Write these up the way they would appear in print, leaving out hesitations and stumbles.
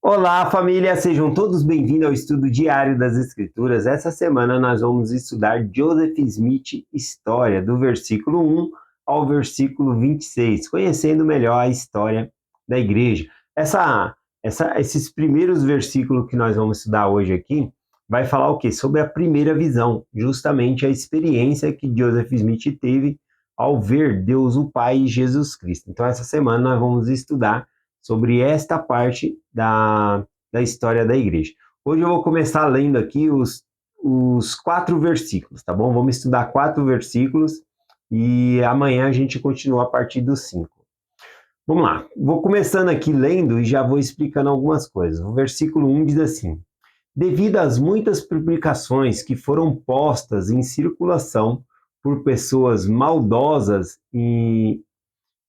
Olá, família! Sejam todos bem-vindos ao estudo diário das Escrituras. Essa semana nós vamos estudar Joseph Smith História, do versículo 1 ao versículo 26, conhecendo melhor a história da igreja. Esses primeiros versículos que nós vamos estudar hoje aqui vai falar o quê? Sobre a primeira visão, justamente a experiência que Joseph Smith teve ao ver Deus o Pai e Jesus Cristo. Então, essa semana nós vamos estudar sobre esta parte da história da igreja. Hoje eu vou começar lendo aqui os 4 versículos, tá bom? Vamos estudar 4 versículos e amanhã a gente continua a partir dos 5. Vamos lá, vou começando aqui lendo e já vou explicando algumas coisas. O versículo 1 diz assim: devido às muitas publicações que foram postas em circulação por pessoas maldosas e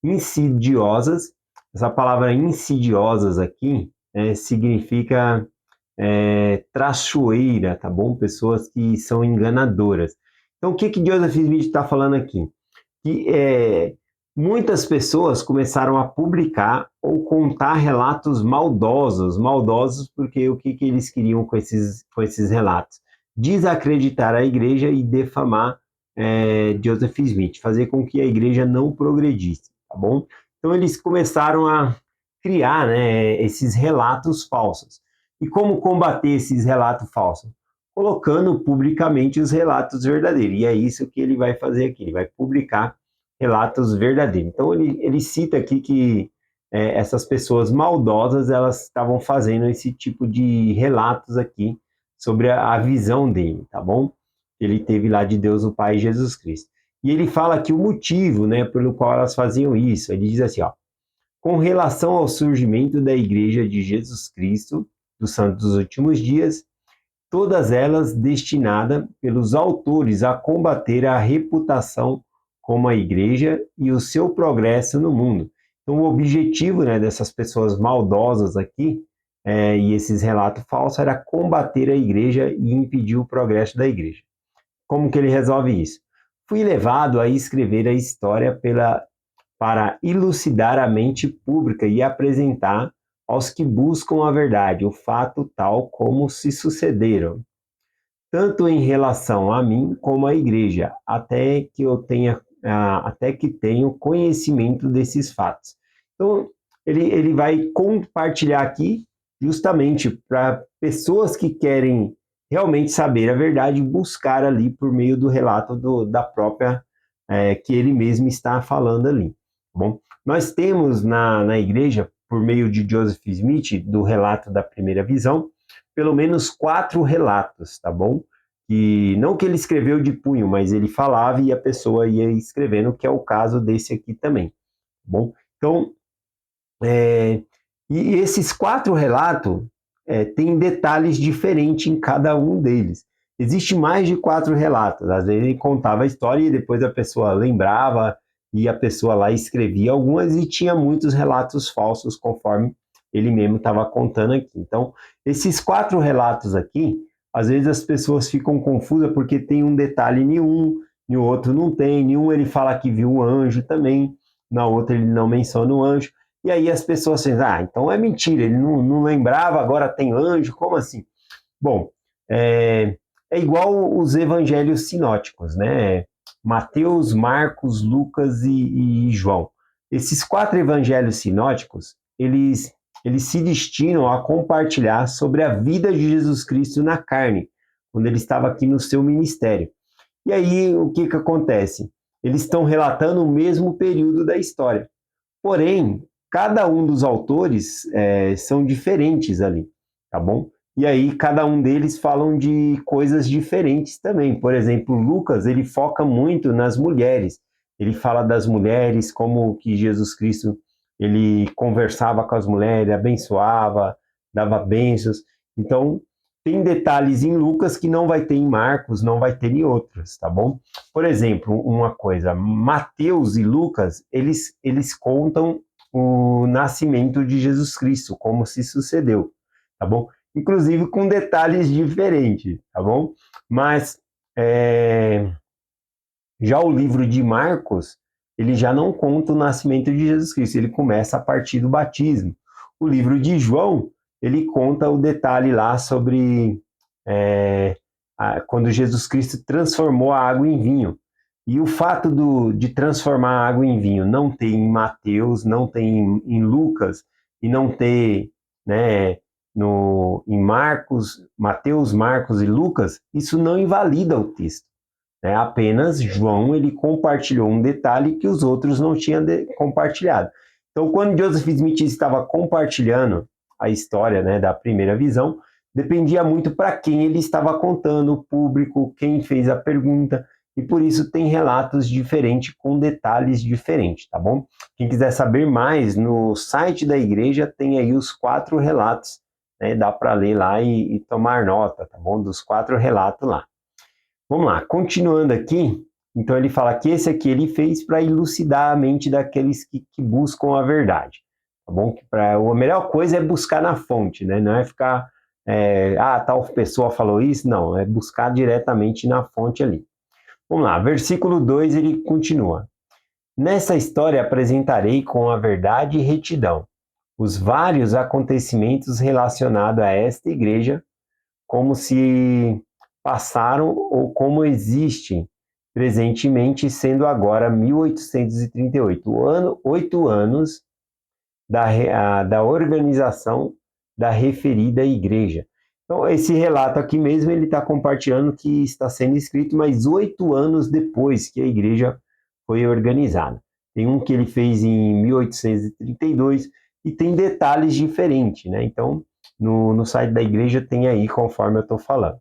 insidiosas. Essa palavra insidiosas aqui significa traiçoeira, tá bom? Pessoas que são enganadoras. Então, o que Joseph Smith está falando aqui? Que muitas pessoas começaram a publicar ou contar relatos maldosos porque o que eles queriam com esses relatos? Desacreditar a igreja e defamar Joseph Smith, fazer com que a igreja não progredisse, tá bom? Então eles começaram a criar, né, esses relatos falsos. E como combater esses relatos falsos? Colocando publicamente os relatos verdadeiros. E é isso que ele vai fazer aqui, ele vai publicar relatos verdadeiros. Então ele cita aqui que essas pessoas maldosas, elas estavam fazendo esse tipo de relatos aqui sobre a visão dele, tá bom? Ele teve lá de Deus o Pai e Jesus Cristo. E ele fala aqui o motivo, né, pelo qual elas faziam isso. Ele diz assim, ó: com relação ao surgimento da Igreja de Jesus Cristo, dos Santos dos Últimos Dias, todas elas destinadas pelos autores a combater a reputação como a Igreja e o seu progresso no mundo. Então, o objetivo, né, dessas pessoas maldosas aqui e esses relatos falsos era combater a Igreja e impedir o progresso da Igreja. Como que ele resolve isso? Fui levado a escrever a história para elucidar a mente pública e apresentar aos que buscam a verdade o fato tal como se sucederam, tanto em relação a mim como à igreja, até que tenho conhecimento desses fatos. Então, ele vai compartilhar aqui justamente para pessoas que querem realmente saber a verdade, buscar ali por meio do relato da própria, que ele mesmo está falando ali. Tá bom? Nós temos na igreja, por meio de Joseph Smith, do relato da primeira visão, pelo menos 4 relatos, tá bom? E não que ele escreveu de punho, mas ele falava e a pessoa ia escrevendo, que é o caso desse aqui também, tá bom? Então, e esses 4 relatos têm detalhes diferentes em cada um deles. Existe mais de 4 relatos. Às vezes ele contava a história e depois a pessoa lembrava e a pessoa lá escrevia algumas e tinha muitos relatos falsos, conforme ele mesmo estava contando aqui. Então, esses 4 relatos aqui, às vezes as pessoas ficam confusas porque tem um detalhe em um, e o outro não tem. Em um ele fala que viu um anjo também, na outra ele não menciona o anjo. E aí as pessoas dizem, então é mentira, ele não lembrava, agora tem anjo, como assim? Bom, é igual os evangelhos sinóticos, né? Mateus, Marcos, Lucas e João. Esses 4 evangelhos sinóticos, eles se destinam a compartilhar sobre a vida de Jesus Cristo na carne, quando ele estava aqui no seu ministério. E aí, o que acontece? Eles estão relatando o mesmo período da história. Porém, cada um dos autores são diferentes ali, tá bom? E aí, cada um deles falam de coisas diferentes também. Por exemplo, Lucas, ele foca muito nas mulheres. Ele fala das mulheres, como que Jesus Cristo, ele conversava com as mulheres, abençoava, dava bênçãos. Então, tem detalhes em Lucas que não vai ter em Marcos, não vai ter em outros, tá bom? Por exemplo, uma coisa, Mateus e Lucas, eles contam o nascimento de Jesus Cristo, como se sucedeu, tá bom? Inclusive com detalhes diferentes, tá bom? Mas já o livro de Marcos, ele já não conta o nascimento de Jesus Cristo, ele começa a partir do batismo. O livro de João, ele conta o detalhe lá sobre quando Jesus Cristo transformou a água em vinho. E o fato de transformar a água em vinho não ter em Mateus, não tem em Lucas, e não ter, né, em Marcos, Mateus, Marcos e Lucas, isso não invalida o texto. Né? Apenas João ele compartilhou um detalhe que os outros não tinham compartilhado. Então, quando Joseph Smith estava compartilhando a história, né, da primeira visão, dependia muito para quem ele estava contando, o público, quem fez a pergunta, e por isso tem relatos diferentes, com detalhes diferentes, tá bom? Quem quiser saber mais, no site da igreja tem aí os 4 relatos, né? Dá para ler lá e tomar nota, tá bom? Dos 4 relatos lá. Vamos lá, continuando aqui, então ele fala que esse aqui ele fez para elucidar a mente daqueles que buscam a verdade, tá bom? Que a melhor coisa é buscar na fonte, né? Não é ficar, tal pessoa falou isso, não, é buscar diretamente na fonte ali. Vamos lá, versículo 2 ele continua. Nessa história apresentarei com a verdade e retidão os vários acontecimentos relacionados a esta igreja, como se passaram ou como existem presentemente, sendo agora 1838, 8 anos da organização da referida igreja. Então, esse relato aqui mesmo, ele está compartilhando que está sendo escrito mais 8 anos depois que a igreja foi organizada. Tem um que ele fez em 1832 e tem detalhes diferentes, né? Então, no site da igreja tem aí, conforme eu estou falando.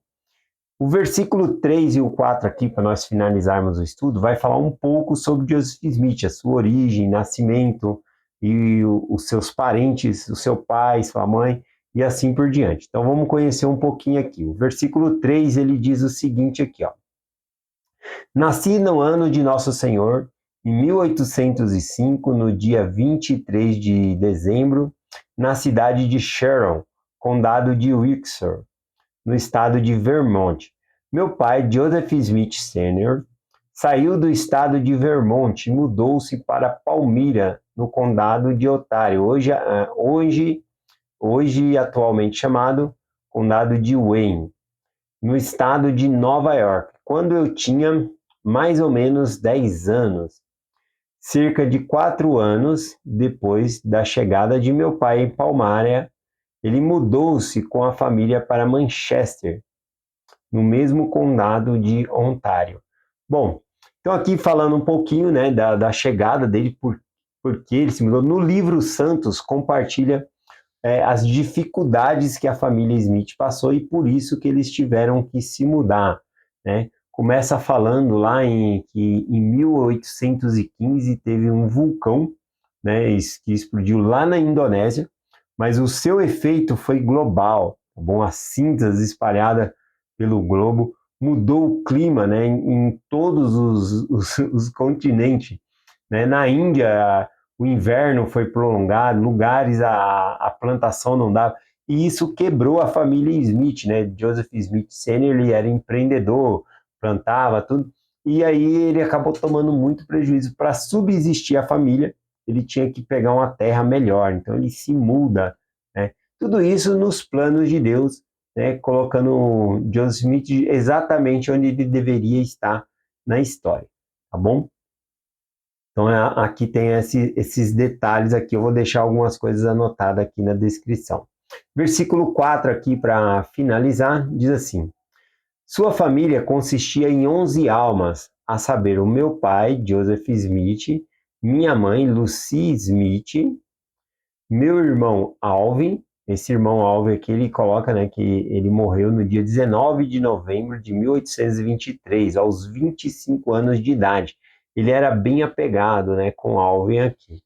O versículo 3 e o 4 aqui, para nós finalizarmos o estudo, vai falar um pouco sobre Joseph Smith, a sua origem, nascimento, e os seus parentes, o seu pai, sua mãe, e assim por diante. Então vamos conhecer um pouquinho aqui. O versículo 3, ele diz o seguinte aqui, ó. Nasci no ano de Nosso Senhor, em 1805, no dia 23 de dezembro, na cidade de Sharon, condado de Wiltshire, no estado de Vermont. Meu pai, Joseph Smith Sr., saiu do estado de Vermont e mudou-se para Palmyra, no condado de Ontário, hoje atualmente chamado condado de Wayne, no estado de Nova York, quando eu tinha mais ou menos 10 anos. Cerca de 4 anos depois da chegada de meu pai em Palmyra, ele mudou-se com a família para Manchester, no mesmo condado de Ontário. Bom, então aqui falando um pouquinho, né, da chegada dele, porque ele se mudou. No livro Santos compartilha as dificuldades que a família Smith passou e por isso que eles tiveram que se mudar, né? Começa falando lá que em 1815 teve um vulcão, né, que explodiu lá na Indonésia, mas o seu efeito foi global, tá bom? As cinzas espalhadas pelo globo mudou o clima, né, em todos os continentes, né? Na Índia, o inverno foi prolongado, lugares a plantação não dava, e isso quebrou a família Smith, né? Joseph Smith Sr., ele era empreendedor, plantava tudo, e aí ele acabou tomando muito prejuízo. Para subsistir a família, ele tinha que pegar uma terra melhor, então ele se muda, né? Tudo isso nos planos de Deus, né? Colocando Joseph Smith exatamente onde ele deveria estar na história, tá bom? Então, aqui tem esses detalhes aqui, eu vou deixar algumas coisas anotadas aqui na descrição. Versículo 4 aqui, para finalizar, diz assim: sua família consistia em 11 almas, a saber, o meu pai, Joseph Smith, minha mãe, Lucy Smith, meu irmão Alvin. Esse irmão Alvin aqui, ele coloca, né, que ele morreu no dia 19 de novembro de 1823, aos 25 anos de idade. Ele era bem apegado, né, com Alvin aqui.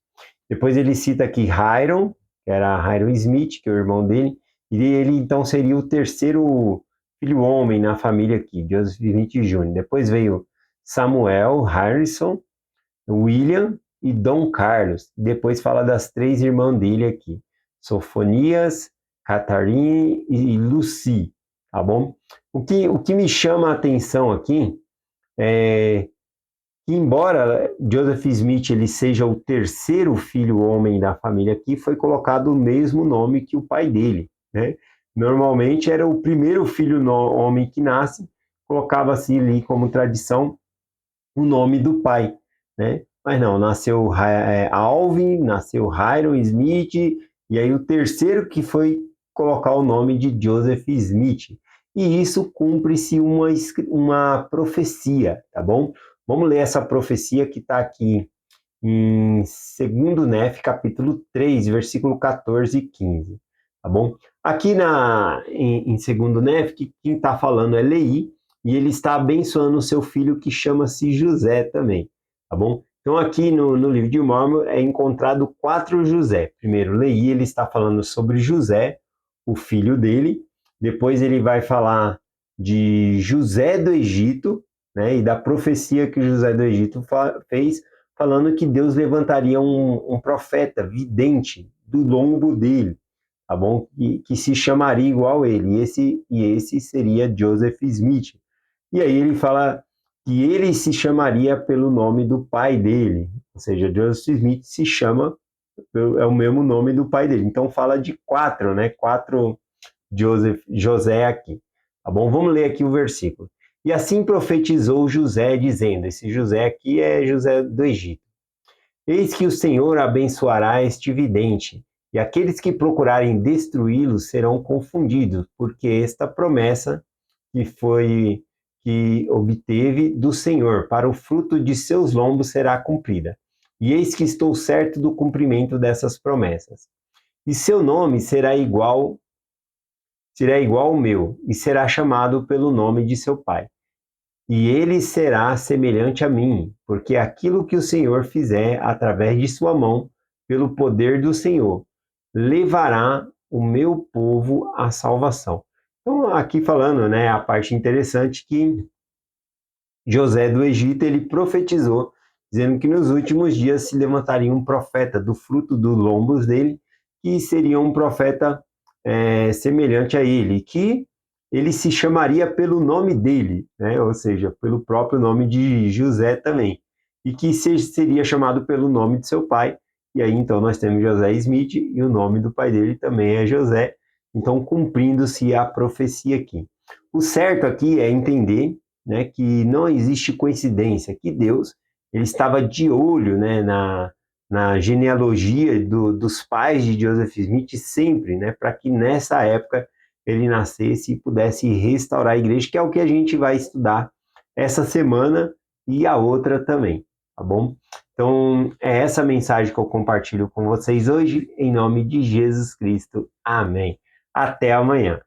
Depois ele cita aqui Hiram, que era Hiram Smith, que é o irmão dele, e ele então seria o terceiro filho homem na família aqui, Joseph Smith Jr. Depois veio Samuel, Harrison, William e Dom Carlos. Depois fala das 3 irmãs dele aqui, Sofonias, Catarine e Lucy, tá bom? O que me chama a atenção aqui é que, embora Joseph Smith ele seja o terceiro filho homem da família aqui, foi colocado o mesmo nome que o pai dele, né? Normalmente era o primeiro filho homem que nasce, colocava-se ali como tradição o nome do pai, né? Mas não, nasceu Alvin, nasceu Hiram Smith, e aí o terceiro que foi colocar o nome de Joseph Smith. E isso cumpre-se uma profecia, tá bom? Vamos ler essa profecia que está aqui em 2 Nef, capítulo 3, versículo 14 e 15, tá bom? Aqui em 2 Nef, quem está falando é Lei, e ele está abençoando o seu filho que chama-se José também, tá bom? Então aqui no livro de Mórmon é encontrado 4 José. Primeiro, Lei, ele está falando sobre José, o filho dele. Depois ele vai falar de José do Egito, né, e da profecia que José do Egito fez, falando que Deus levantaria um profeta vidente do lombo dele, tá bom? Que se chamaria igual a ele, e esse seria Joseph Smith. E aí ele fala que ele se chamaria pelo nome do pai dele, ou seja, Joseph Smith se chama, é o mesmo nome do pai dele. Então fala de 4, né? 4 José aqui, tá bom? Vamos ler aqui o versículo. E assim profetizou José, dizendo, esse José aqui é José do Egito. Eis que o Senhor abençoará este vidente, e aqueles que procurarem destruí-lo serão confundidos, porque esta promessa que obteve do Senhor para o fruto de seus lombos será cumprida. E eis que estou certo do cumprimento dessas promessas. E seu nome será igual ao meu, e será chamado pelo nome de seu pai. E ele será semelhante a mim, porque aquilo que o Senhor fizer através de sua mão, pelo poder do Senhor, levará o meu povo à salvação. Então, aqui falando, né, a parte interessante que José do Egito, ele profetizou, dizendo que nos últimos dias se levantaria um profeta do fruto dos lombos dele, que seria um profeta semelhante a ele, que ele se chamaria pelo nome dele, né? Ou seja, pelo próprio nome de José também, e que seria chamado pelo nome de seu pai. E aí então nós temos José Smith e o nome do pai dele também é José, então cumprindo-se a profecia aqui. O certo aqui é entender, né, que não existe coincidência, que Deus ele estava de olho, né, na genealogia dos pais de Joseph Smith sempre, né, para que nessa época ele nascesse e pudesse restaurar a igreja, que é o que a gente vai estudar essa semana e a outra também, tá bom? Então, é essa mensagem que eu compartilho com vocês hoje, em nome de Jesus Cristo. Amém. Até amanhã.